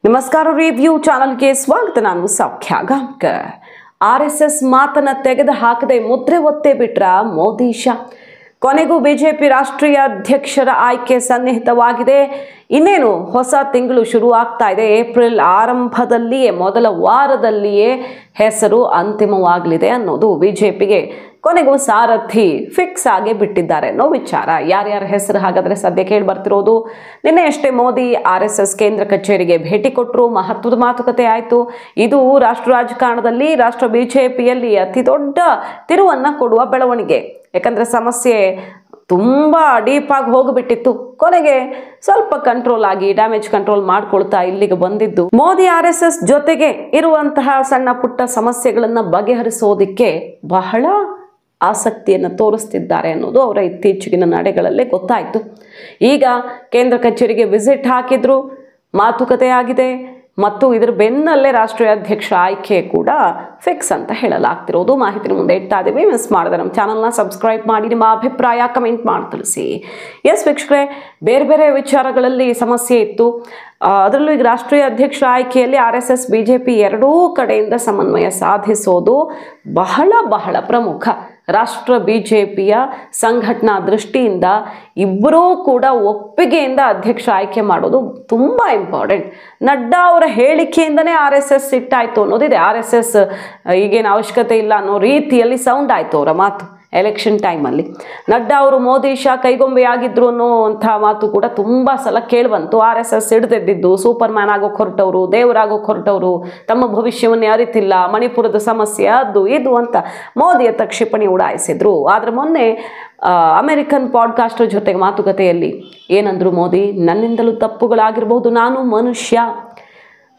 ನಮಸ್ಕಾರ ರಿವ್ಯೂ ಚಾನಲ್ಗೆ ಸ್ವಾಗತ. ನಾನು ಸೌಖ್ಯ ಗಾಂವ್ಕರ್. RSS ಮಾತನ್ನ ತೆಗೆದು ಹಾಕದೆ ಮುದ್ರೆ ಒತ್ತೇ ಬಿಟ್ರ ಮೋದಿ ಶಾ. ಕೊನೆಗೂ ಬಿಜೆಪಿ ರಾಷ್ಟ್ರೀಯ ಅಧ್ಯಕ್ಷರ ಆಯ್ಕೆ ಸನ್ನಿಹಿತವಾಗಿದೆ. ಇನ್ನೇನು ಹೊಸ ತಿಂಗಳು ಶುರು ಆಗ್ತಾ ಇದೆ. ಏಪ್ರಿಲ್ ಆರಂಭದಲ್ಲಿಯೇ ಮೊದಲ ವಾರದಲ್ಲಿಯೇ ಹೆಸರು ಅಂತಿಮವಾಗಲಿದೆ ಅನ್ನೋದು ಬಿಜೆಪಿಗೆ ಕೊನೆಗೂ ಸಾರಥಿ ಫಿಕ್ಸ್ ಆಗಿ ಬಿಟ್ಟಿದ್ದಾರೆ ಅನ್ನೋ ವಿಚಾರ. ಯಾರ್ಯಾರ ಹೆಸರು ಹಾಗಾದ್ರೆ ಸದ್ಯ ಕೇಳಿ ಬರ್ತಿರೋದು. ನಿನ್ನೆ ಅಷ್ಟೇ ಮೋದಿ RSS ಕೇಂದ್ರ ಕಚೇರಿಗೆ ಭೇಟಿ ಕೊಟ್ಟರು. ಮಹತ್ವದ ಮಾತುಕತೆ ಆಯಿತು. ಇದು ರಾಷ್ಟ್ರ ರಾಜಕಾರಣದಲ್ಲಿ ರಾಷ್ಟ್ರ ಬಿಜೆಪಿಯಲ್ಲಿ ಅತಿ ದೊಡ್ಡ ತಿರುವನ್ನ ಕೊಡುವ ಬೆಳವಣಿಗೆ. ಯಾಕಂದ್ರೆ ಸಮಸ್ಯೆ ತುಂಬಾ ಡೀಪ್ ಆಗಿ ಹೋಗಿಬಿಟ್ಟಿತ್ತು. ಕೊನೆಗೆ ಸ್ವಲ್ಪ ಕಂಟ್ರೋಲ್ ಆಗಿ ಡ್ಯಾಮೇಜ್ ಕಂಟ್ರೋಲ್ ಮಾಡ್ಕೊಳ್ತಾ ಇಲ್ಲಿಗೆ ಬಂದಿದ್ದು ಮೋದಿ RSS ಜೊತೆಗೆ ಇರುವಂತಹ ಸಣ್ಣ ಪುಟ್ಟ ಸಮಸ್ಯೆಗಳನ್ನ ಬಗೆಹರಿಸೋದಿಕ್ಕೆ ಬಹಳ ಆಸಕ್ತಿಯನ್ನು ತೋರಿಸ್ತಿದ್ದಾರೆ ಅನ್ನೋದು ಅವರ ಇತ್ತೀಚೆಗಿನ ನಡೆಗಳಲ್ಲೇ ಗೊತ್ತಾಯಿತು. ಈಗ ಕೇಂದ್ರ ಕಚೇರಿಗೆ ವಿಸಿಟ್ ಹಾಕಿದ್ರು, ಮಾತುಕತೆ ಆಗಿದೆ ಮತ್ತು ಇದರ ಬೆನ್ನಲ್ಲೇ ರಾಷ್ಟ್ರೀಯ ಅಧ್ಯಕ್ಷ ಆಯ್ಕೆ ಕೂಡ ಫಿಕ್ಸ್ ಅಂತ ಹೇಳಲಾಗ್ತಿರೋದು. ಮಾಹಿತಿ ಮುಂದೆ ಇಡ್ತಾ ಇದ್ದೀವಿ. ಮಿಸ್ ಮಾಡಿದ್ರೆ ನಮ್ಮ ಚಾನಲ್ನ ಸಬ್ಸ್ಕ್ರೈಬ್ ಮಾಡಿ, ನಿಮ್ಮ ಅಭಿಪ್ರಾಯ ಕಮೆಂಟ್ ಮಾಡಿ ತಿಳಿಸಿ. ಎಸ್ ವೀಕ್ಷಕರೇ, ಬೇರೆ ಬೇರೆ ವಿಚಾರಗಳಲ್ಲಿ ಸಮಸ್ಯೆ ಇತ್ತು. ಅದರಲ್ಲೂ ಈಗ ರಾಷ್ಟ್ರೀಯ ಅಧ್ಯಕ್ಷ ಆಯ್ಕೆಯಲ್ಲಿ RSS ಬಿಜೆಪಿ ಎರಡೂ ಕಡೆಯಿಂದ ಸಮನ್ವಯ ಸಾಧಿಸೋದು ಬಹಳ ಬಹಳ ಪ್ರಮುಖ. ರಾಷ್ಟ್ರ ಬಿಜೆಪಿಯ ಸಂಘಟನಾ ದೃಷ್ಟಿಯಿಂದ ಇಬ್ಬರೂ ಕೂಡ ಒಪ್ಪಿಗೆಯಿಂದ ಅಧ್ಯಕ್ಷ ಆಯ್ಕೆ ಮಾಡೋದು ತುಂಬ ಇಂಪಾರ್ಟೆಂಟ್. ನಡ್ಡಾ ಅವರ ಹೇಳಿಕೆಯಿಂದನೇ RSS ಸಿಟ್ಟಾಯಿತು ಅನ್ನೋದಿದೆ. RSS ಈಗೇನು ಅವಶ್ಯಕತೆ ಇಲ್ಲ ಅನ್ನೋ ರೀತಿಯಲ್ಲಿ ಸೌಂಡ್ ಆಯಿತು ಅವರ ಮಾತು ಎಲೆಕ್ಷನ್ ಟೈಮಲ್ಲಿ. ನಡ್ಡಾ ಅವರು ಮೋದಿ ಶಾ ಕೈಗೊಂಬೆಯಾಗಿದ್ರು ಅನ್ನೋಂಥ ಮಾತು ಕೂಡ ತುಂಬ ಸಲ ಕೇಳಿಬಂತು. RSS ಹಿಡಿದಿದ್ದು ಸೂಪರ್ ಮ್ಯಾನ್ ಆಗೋಕೆ ಹೊರಟವರು, ದೇವರಾಗೋಕೆ ಹೊರಟವರು, ತಮ್ಮ ಭವಿಷ್ಯವನ್ನೇ ಅರಿತಿಲ್ಲ, ಮಣಿಪುರದ ಸಮಸ್ಯೆ ಅದು ಇದು ಅಂತ ಮೋದಿಯತ್ತ ಕ್ಷಿಪಣಿ ಉಡಾಯಿಸಿದ್ರು. ಆದರೆ ಮೊನ್ನೆ ಅಮೆರಿಕನ್ ಪಾಡ್ಕಾಸ್ಟರ್ ಜೊತೆಗೆ ಮಾತುಕತೆಯಲ್ಲಿ ಏನಂದ್ರು ಮೋದಿ, ನನ್ನಿಂದಲೂ ತಪ್ಪುಗಳಾಗಿರ್ಬೋದು, ನಾನು ಮನುಷ್ಯ,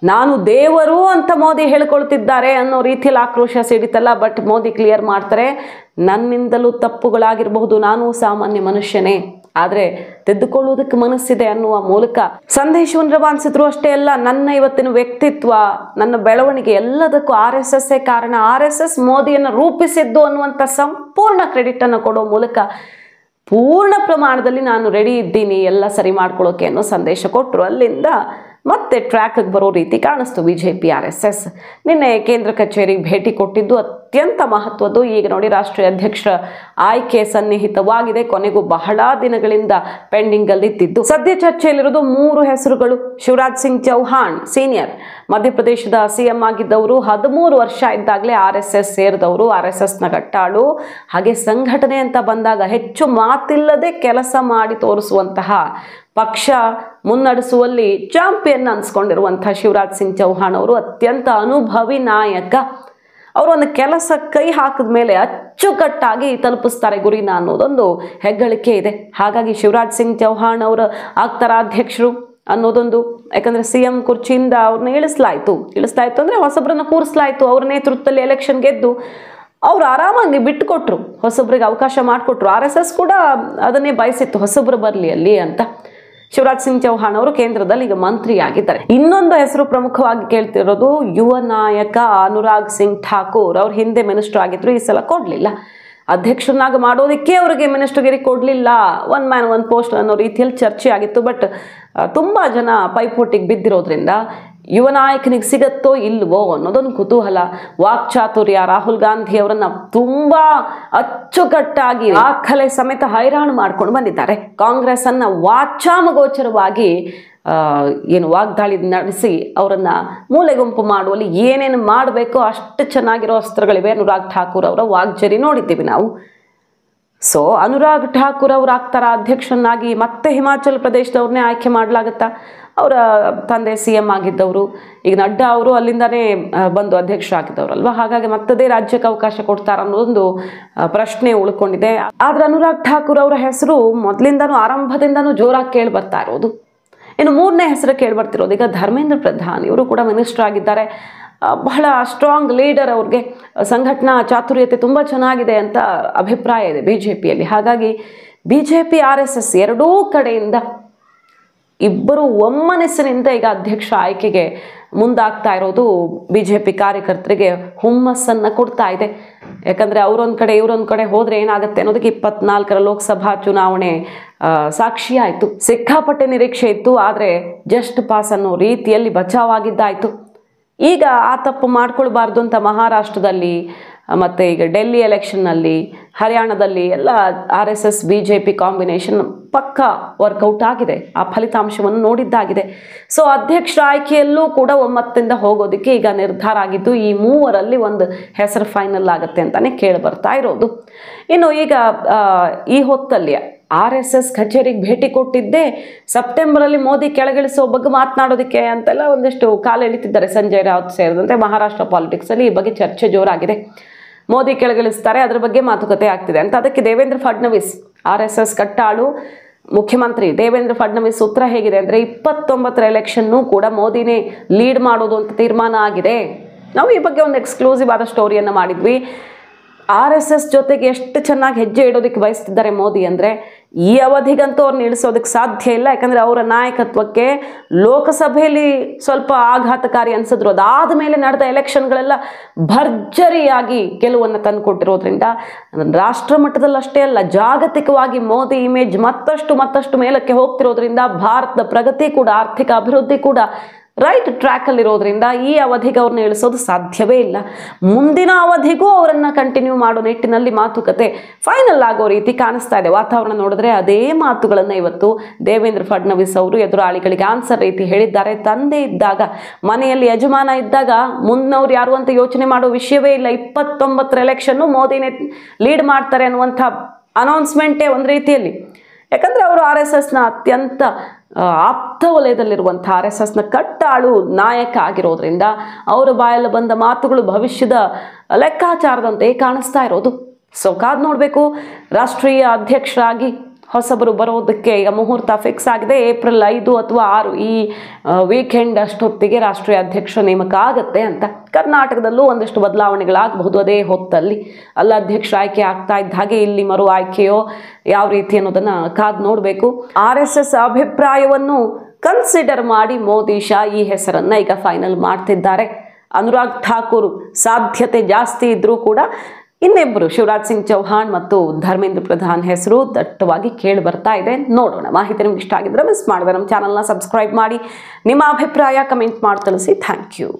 ನಾನು ದೇವರು ಅಂತ ಮೋದಿ ಹೇಳ್ಕೊಳ್ತಿದ್ದಾರೆ ಅನ್ನೋ ರೀತಿಯಲ್ಲಿ ಆಕ್ರೋಶ ಸಿಡಿತಲ್ಲ. ಬಟ್ ಮೋದಿ ಕ್ಲಿಯರ್ ಮಾಡ್ತಾರೆ, ನನ್ನಿಂದಲೂ ತಪ್ಪುಗಳಾಗಿರಬಹುದು, ನಾನು ಸಾಮಾನ್ಯ ಮನುಷ್ಯನೇ, ಆದರೆ ತೆಗೆದುಕೊಳ್ಳುವುದಕ್ಕೆ ಮನಸ್ಸಿದೆ ಅನ್ನುವ ಮೂಲಕ ಸಂದೇಶವನ್ನು ರವಾನಿಸಿದ್ರು. ಅಷ್ಟೇ ಅಲ್ಲ, ನನ್ನ ಇವತ್ತಿನ ವ್ಯಕ್ತಿತ್ವ, ನನ್ನ ಬೆಳವಣಿಗೆ ಎಲ್ಲದಕ್ಕೂ RSS ಕಾರಣ, RSS ಮೋದಿಯನ್ನು ರೂಪಿಸಿದ್ದು ಅನ್ನುವಂಥ ಸಂಪೂರ್ಣ ಕ್ರೆಡಿಟ್ ಅನ್ನು ಕೊಡೋ ಮೂಲಕ ಪೂರ್ಣ ಪ್ರಮಾಣದಲ್ಲಿ ನಾನು ರೆಡಿ ಇದ್ದೀನಿ ಎಲ್ಲ ಸರಿ ಮಾಡ್ಕೊಳ್ಳೋಕೆ ಅನ್ನೋ ಸಂದೇಶ ಕೊಟ್ಟರು. ಅಲ್ಲಿಂದ ಮತ್ತೆ ಟ್ರ್ಯಾಕ್ಗೆ ಬರೋ ರೀತಿ ಕಾಣಿಸ್ತು ಬಿಜೆಪಿ RSS. ನಿನ್ನೆ ಕೇಂದ್ರ ಕಚೇರಿಗೆ ಭೇಟಿ ಕೊಟ್ಟಿದ್ದು ಅತ್ಯಂತ ಮಹತ್ವದ್ದು. ಈಗ ನೋಡಿ ರಾಷ್ಟ್ರೀಯ ಅಧ್ಯಕ್ಷರ ಆಯ್ಕೆ ಸನ್ನಿಹಿತವಾಗಿದೆ. ಕೊನೆಗೂ ಬಹಳ ದಿನಗಳಿಂದ ಪೆಂಡಿಂಗ್ ಅಲ್ಲಿ ಇದ್ದಿದ್ದು. ಸದ್ಯ ಚರ್ಚೆಯಲ್ಲಿರೋದು 3 ಹೆಸರುಗಳು. ಶಿವರಾಜ್ ಸಿಂಗ್ ಚೌಹಾಣ್ ಸೀನಿಯರ್, ಮಧ್ಯಪ್ರದೇಶದ CM ಆಗಿದ್ದವರು, 13 ವರ್ಷ ಇದ್ದಾಗಲೇ RSS ಸೇರಿದವರು, RSSನ ಗಟ್ಟಾಳು. ಹಾಗೆ ಸಂಘಟನೆ ಅಂತ ಬಂದಾಗ ಹೆಚ್ಚು ಮಾತಿಲ್ಲದೆ ಕೆಲಸ ಮಾಡಿ ತೋರಿಸುವಂತಹ, ಪಕ್ಷ ಮುನ್ನಡೆಸುವಲ್ಲಿ ಚಾಂಪಿಯನ್ ಅನ್ಸ್ಕೊಂಡಿರುವಂತಹ ಶಿವರಾಜ್ ಸಿಂಗ್ ಚೌಹಾಣ್ ಅವರು ಅತ್ಯಂತ ಅನುಭವಿ ನಾಯಕ. ಅವರು ಒಂದು ಕೆಲಸ ಕೈ ಹಾಕಿದ ಮೇಲೆ ಅಚ್ಚುಕಟ್ಟಾಗಿ ತಲುಪಿಸ್ತಾರೆ ಗುರಿನ ಅನ್ನೋದೊಂದು ಹೆಗ್ಗಳಿಕೆ ಇದೆ. ಹಾಗಾಗಿ ಶಿವರಾಜ್ ಸಿಂಗ್ ಚೌಹಾಣ್ ಅವರು ಆಗ್ತಾರ ಅಧ್ಯಕ್ಷರು ಅನ್ನೋದೊಂದು, ಯಾಕಂದ್ರೆ CM ಕುರ್ಚಿಯಿಂದ ಅವ್ರನ್ನ ಇಳಿಸ್ಲಾಯ್ತು ಅಂದ್ರೆ ಹೊಸಬ್ರನ್ನ ಕೂರಿಸ್ಲಾಯ್ತು. ಅವ್ರ ನೇತೃತ್ವದಲ್ಲಿ ಎಲೆಕ್ಷನ್ ಗೆದ್ದು ಅವ್ರು ಆರಾಮಾಗಿ ಬಿಟ್ಟುಕೊಟ್ರು, ಹೊಸಬ್ರಿಗೆ ಅವಕಾಶ ಮಾಡಿಕೊಟ್ರು. RSS ಕೂಡ ಅದನ್ನೇ ಬಯಸಿತ್ತು, ಹೊಸಬ್ರು ಬರಲಿ ಅಲ್ಲಿ ಅಂತ. ಶಿವರಾಜ್ ಸಿಂಗ್ ಚೌಹಾಣ್ ಅವರು ಕೇಂದ್ರದಲ್ಲಿ ಈಗ ಮಂತ್ರಿ ಆಗಿದ್ದಾರೆ. ಇನ್ನೊಂದು ಹೆಸರು ಪ್ರಮುಖವಾಗಿ ಕೇಳ್ತಿರೋದು ಯುವ ನಾಯಕ ಅನುರಾಗ್ ಸಿಂಗ್ ಠಾಕೂರ್. ಅವ್ರು ಹಿಂದೆ ಮಿನಿಸ್ಟರ್ ಆಗಿದ್ರು, ಈ ಸಲ ಕೊಡ್ಲಿಲ್ಲ. ಅಧ್ಯಕ್ಷರನ್ನಾಗ ಮಾಡೋದಕ್ಕೆ ಅವರಿಗೆ ಮಿನಿಸ್ಟರ್ಗಿರಿ ಕೊಡಲಿಲ್ಲ, ಒನ್ ಮ್ಯಾನ್ ಒನ್ ಪೋಸ್ಟ್ ಅನ್ನೋ ರೀತಿಯಲ್ಲಿ ಚರ್ಚೆ ಆಗಿತ್ತು. ಬಟ್ ತುಂಬ ಜನ ಪೈಪೋಟಿಗೆ ಬಿದ್ದಿರೋದ್ರಿಂದ ಯುವ ನಾಯಕನಿಗೆ ಸಿಗತ್ತೋ ಇಲ್ವೋ ಅನ್ನೋದೊಂದು ಕುತೂಹಲ. ವಾಕ್ಚಾತುರ್ಯ, ರಾಹುಲ್ ಗಾಂಧಿ ಅವರನ್ನ ತುಂಬಾ ಅಚ್ಚುಕಟ್ಟಾಗಿ ದಾಖಲೆ ಸಮೇತ ಹೈರಾಣು ಮಾಡ್ಕೊಂಡು ಬಂದಿದ್ದಾರೆ. ಕಾಂಗ್ರೆಸ್ ಅನ್ನ ವಾಚಾಮಗೋಚರವಾಗಿ ವಾಗ್ದಾಳಿ ನಡೆಸಿ ಅವರನ್ನ ಮೂಲೆ ಗುಂಪು ಮಾಡುವಲ್ಲಿ ಏನೇನು ಮಾಡಬೇಕೋ ಅಷ್ಟು ಚೆನ್ನಾಗಿರೋ ಅಸ್ತ್ರಗಳಿವೆ. ಅನುರಾಗ್ ಠಾಕೂರ್ ಅವರ ವಾಗ್ಜರಿ ನೋಡಿದ್ದೀವಿ ನಾವು. ಸೊ ಅನುರಾಗ್ ಠಾಕೂರ್ ಅವರು ಆಗ್ತಾರ ಅಧ್ಯಕ್ಷರನ್ನಾಗಿ? ಮತ್ತೆ ಹಿಮಾಚಲ ಪ್ರದೇಶದವ್ರನ್ನೇ ಆಯ್ಕೆ ಮಾಡಲಾಗತ್ತಾ? ಅವರ ತಂದೆ CM ಆಗಿದ್ದವರು, ಈಗ ನಡ್ಡಾ ಅವರು ಅಲ್ಲಿಂದಾನೇ ಬಂದು ಅಧ್ಯಕ್ಷರಾಗಿದ್ದವ್ರಲ್ವ. ಹಾಗಾಗಿ ಮತ್ತದೇ ರಾಜ್ಯಕ್ಕೆ ಅವಕಾಶ ಕೊಡ್ತಾರ ಅನ್ನೋದೊಂದು ಪ್ರಶ್ನೆ ಉಳ್ಕೊಂಡಿದೆ. ಆದ್ರೆ ಅನುರಾಗ್ ಠಾಕೂರ್ ಅವರ ಹೆಸರು ಮೊದಲಿಂದನೂ ಆರಂಭದಿಂದನೂ ಜೋರಾಗಿ ಕೇಳಿ ಬರ್ತಾ ಇರೋದು. ಇನ್ನು 3ನೇ ಹೆಸರು ಕೇಳಿ ಬರ್ತಿರೋದು ಈಗ ಧರ್ಮೇಂದ್ರ ಪ್ರಧಾನ್. ಇವರು ಕೂಡ ಮಿನಿಸ್ಟರ್ ಆಗಿದ್ದಾರೆ. ಬಹಳ ಸ್ಟ್ರಾಂಗ್ ಲೀಡರ್, ಅವ್ರಿಗೆ ಸಂಘಟನಾ ಚಾತುರ್ಯತೆ ತುಂಬ ಚೆನ್ನಾಗಿದೆ ಅಂತ ಅಭಿಪ್ರಾಯ ಇದೆ ಬಿಜೆಪಿಯಲ್ಲಿ. ಹಾಗಾಗಿ ಬಿಜೆಪಿ RSS ಎರಡೂ ಕಡೆಯಿಂದ ಇಬ್ಬರು ಒಮ್ಮನಸ್ಸಿನಿಂದ ಈಗ ಅಧ್ಯಕ್ಷ ಆಯ್ಕೆಗೆ ಮುಂದಾಗ್ತಾ ಇರೋದು ಬಿಜೆಪಿ ಕಾರ್ಯಕರ್ತರಿಗೆ ಹುಮ್ಮಸ್ಸನ್ನು ಕೊಡ್ತಾ ಇದೆ. ಯಾಕಂದರೆ ಅವರೊಂದು ಕಡೆ ಇವರೊಂದು ಕಡೆ ಹೋದರೆ ಏನಾಗುತ್ತೆ ಅನ್ನೋದಕ್ಕೆ 24ರ ಲೋಕಸಭಾ ಚುನಾವಣೆ ಸಾಕ್ಷಿಯಾಯಿತು. ಸಿಕ್ಕಾಪಟ್ಟೆ ನಿರೀಕ್ಷೆ ಇತ್ತು, ಆದರೆ ಜಸ್ಟ್ ಪಾಸ್ ಅನ್ನೋ ರೀತಿಯಲ್ಲಿ ಬಚಾವಾಗಿದ್ದಾಯಿತು. ಈಗ ಆ ತಪ್ಪು ಮಾಡ್ಕೊಳ್ಬಾರ್ದು ಅಂತ ಮಹಾರಾಷ್ಟ್ರದಲ್ಲಿ ಮತ್ತು ಈಗ ಡೆಲ್ಲಿ ಎಲೆಕ್ಷನ್ನಲ್ಲಿ, ಹರಿಯಾಣದಲ್ಲಿ ಎಲ್ಲ RSS BJP ಕಾಂಬಿನೇಷನ್ ಪಕ್ಕಾ ವರ್ಕೌಟ್ ಆಗಿದೆ. ಆ ಫಲಿತಾಂಶವನ್ನು ನೋಡಿದ್ದಾಗಿದೆ. ಸೊ ಅಧ್ಯಕ್ಷರ ಆಯ್ಕೆಯಲ್ಲೂ ಕೂಡ ಒಮ್ಮತದಿಂದ ಹೋಗೋದಕ್ಕೆ ಈಗ ನಿರ್ಧಾರ ಆಗಿದ್ದು, ಈ ಮೂವರಲ್ಲಿ ಒಂದು ಹೆಸರು ಫೈನಲ್ ಆಗುತ್ತೆ ಅಂತಲೇ ಕೇಳಿ ಬರ್ತಾ ಇರೋದು. ಇನ್ನು ಈಗ ಈ ಹೊತ್ತಲ್ಲಿ RSS ಕಚೇರಿಗೆ ಭೇಟಿ ಕೊಟ್ಟಿದ್ದೆ ಸೆಪ್ಟೆಂಬರಲ್ಲಿ ಮೋದಿ ಕೆಳಗಿಳಿಸೋ ಬಗ್ಗೆ ಮಾತನಾಡೋದಕ್ಕೆ ಅಂತೆಲ್ಲ ಒಂದಷ್ಟು ಕಾಲ ಎಳಿತಿದ್ದಾರೆ. ಸಂಜಯ್ ರಾವತ್ ಸೇರಿದಂತೆ ಮಹಾರಾಷ್ಟ್ರ ಪಾಲಿಟಿಕ್ಸಲ್ಲಿ ಈ ಬಗ್ಗೆ ಚರ್ಚೆ ಜೋರಾಗಿದೆ. ಮೋದಿ ಕೆಳಗಿಳಿಸ್ತಾರೆ, ಅದ್ರ ಬಗ್ಗೆ ಮಾತುಕತೆ ಆಗ್ತಿದೆ ಅಂತ. ಅದಕ್ಕೆ ದೇವೇಂದ್ರ ಫಡ್ನವೀಸ್, RSS ಕಟ್ಟಾಳು ಮುಖ್ಯಮಂತ್ರಿ ದೇವೇಂದ್ರ ಫಡ್ನವೀಸ್ ಉತ್ತರ ಹೇಗಿದೆ ಅಂದರೆ 29ರ ಎಲೆಕ್ಷನ್ನೂ ಕೂಡ ಮೋದಿನೇ ಲೀಡ್ ಮಾಡೋದು ಅಂತ ತೀರ್ಮಾನ ಆಗಿದೆ. ನಾವು ಈ ಬಗ್ಗೆ ಒಂದು ಎಕ್ಸ್ಕ್ಲೂಸಿವ್ ಆದ ಸ್ಟೋರಿಯನ್ನು ಮಾಡಿದ್ವಿ. RSS ಜೊತೆಗೆ ಎಷ್ಟು ಚೆನ್ನಾಗಿ ಹೆಜ್ಜೆ ಇಡೋದಕ್ಕೆ ಬಯಸ್ತಿದ್ದಾರೆ ಮೋದಿ ಅಂದರೆ, ಈ ಅವಧಿಗಂತೂ ಅವ್ರನ್ನ ಇಳಿಸೋದಕ್ಕೆ ಸಾಧ್ಯ ಇಲ್ಲ. ಯಾಕಂದರೆ ಅವರ ನಾಯಕತ್ವಕ್ಕೆ ಲೋಕಸಭೆಯಲ್ಲಿ ಸ್ವಲ್ಪ ಆಘಾತಕಾರಿ ಅನಿಸಿದ್ರು, ಅದಾದ ಮೇಲೆ ನಡೆದ ಎಲೆಕ್ಷನ್ಗಳೆಲ್ಲ ಭರ್ಜರಿಯಾಗಿ ಗೆಲುವನ್ನು ತಂದುಕೊಟ್ಟಿರೋದ್ರಿಂದ ರಾಷ್ಟ್ರ ಮಟ್ಟದಲ್ಲಷ್ಟೇ ಅಲ್ಲ, ಜಾಗತಿಕವಾಗಿ ಮೋದಿ ಇಮೇಜ್ ಮತ್ತಷ್ಟು ಮೇಲಕ್ಕೆ ಹೋಗ್ತಿರೋದ್ರಿಂದ ಭಾರತದ ಪ್ರಗತಿ ಕೂಡ, ಆರ್ಥಿಕ ಅಭಿವೃದ್ಧಿ ಕೂಡ ರೈಟ್ ಟ್ರ್ಯಾಕಲ್ಲಿರೋದ್ರಿಂದ ಈ ಅವಧಿಗೆ ಅವ್ರನ್ನ ಇಳಿಸೋದು ಸಾಧ್ಯವೇ ಇಲ್ಲ. ಮುಂದಿನ ಅವಧಿಗೂ ಅವರನ್ನು ಕಂಟಿನ್ಯೂ ಮಾಡೋ ನಿಟ್ಟಿನಲ್ಲಿ ಮಾತುಕತೆ ಫೈನಲ್ ಆಗೋ ರೀತಿ ಕಾಣಿಸ್ತಾ ಇದೆ. ವಾತಾವರಣ ನೋಡಿದ್ರೆ ಅದೇ ಮಾತುಗಳನ್ನು ಇವತ್ತು ದೇವೇಂದ್ರ ಫಡ್ನವೀಸ್ ಅವರು ಎದುರಾಳಿಗಳಿಗೆ ಆನ್ಸರ್ ರೀತಿ ಹೇಳಿದ್ದಾರೆ. ತಂದೆ ಇದ್ದಾಗ, ಮನೆಯಲ್ಲಿ ಯಜಮಾನ ಇದ್ದಾಗ ಮುಂದಿನವ್ರು ಯಾರು ಅಂತ ಯೋಚನೆ ಮಾಡೋ ವಿಷಯವೇ ಇಲ್ಲ. 29ರ ಎಲೆಕ್ಷನ್ನು ಮೋದಿನೇ ಲೀಡ್ ಮಾಡ್ತಾರೆ ಅನ್ನುವಂಥ ಅನೌನ್ಸ್ಮೆಂಟೇ ಒಂದು ರೀತಿಯಲ್ಲಿ. ಯಾಕಂದರೆ ಅವರು RSSನ ಅತ್ಯಂತ ಆಪ್ತ ವಲಯದಲ್ಲಿರುವಂಥ RSSನ ಕಟ್ಟಾಳು ನಾಯಕ ಆಗಿರೋದ್ರಿಂದ ಅವರ ಬಾಯಲ್ಲಿ ಬಂದ ಮಾತುಗಳು ಭವಿಷ್ಯದ ಲೆಕ್ಕಾಚಾರದಂತೆ ಕಾಣಿಸ್ತಾ ಇರೋದು. ಸೊ ಕಾದು ನೋಡಬೇಕು. ರಾಷ್ಟ್ರೀಯ ಅಧ್ಯಕ್ಷರಾಗಿ ಹೊಸಬರು ಬರೋದಕ್ಕೆ ಈಗ ಮುಹೂರ್ತ ಫಿಕ್ಸ್ ಆಗಿದೆ. ಏಪ್ರಿಲ್ 5 ಅಥವಾ 6 ಈ ವೀಕೆಂಡ್ ಅಷ್ಟೊತ್ತಿಗೆ ರಾಷ್ಟ್ರೀಯ ಅಧ್ಯಕ್ಷ ನೇಮಕ ಆಗುತ್ತೆ ಅಂತ. ಕರ್ನಾಟಕದಲ್ಲೂ ಒಂದಷ್ಟು ಬದಲಾವಣೆಗಳಾಗಬಹುದು ಅದೇ ಹೊತ್ತಲ್ಲಿ. ಅಲ್ಲ ಅಧ್ಯಕ್ಷ ಆಯ್ಕೆ ಆಗ್ತಾ ಇದ್ದ ಹಾಗೆ ಇಲ್ಲಿ ಮರು ಆಯ್ಕೆಯೋ ಯಾವ ರೀತಿ ಅನ್ನೋದನ್ನು ಕಾದು ನೋಡಬೇಕು. RSS ಅಭಿಪ್ರಾಯವನ್ನು ಕನ್ಸಿಡರ್ ಮಾಡಿ ಮೋದಿ ಶಾ ಈ ಹೆಸರನ್ನು ಈಗ ಫೈನಲ್ ಮಾಡ್ತಿದ್ದಾರೆ. ಅನುರಾಗ್ ಠಾಕೂರ್ ಸಾಧ್ಯತೆ ಜಾಸ್ತಿ ಇದ್ರೂ ಕೂಡ ಇನ್ನಿಬ್ಬರು ಶಿವರಾಜ್ ಸಿಂಗ್ ಚೌಹಾಣ್ ಮತ್ತು ಧರ್ಮೇಂದ್ರ ಪ್ರಧಾನ್ ಹೆಸರು ದಟ್ಟವಾಗಿ ಕೇಳಿ ಬರ್ತಾ ಇದೆ. ನೋಡೋಣ. ಮಾಹಿತಿ ನಿಮ್ಗೆ ಇಷ್ಟ ಆಗಿದ್ರೆ ಮಿಸ್ ಮಾಡಿದ್ರೆ ನಮ್ಮ ಚಾನಲ್ನ ಸಬ್ಸ್ಕ್ರೈಬ್ ಮಾಡಿ, ನಿಮ್ಮ ಅಭಿಪ್ರಾಯ ಕಮೆಂಟ್ ಮಾಡಿ ತಿಳಿಸಿ. Thank you.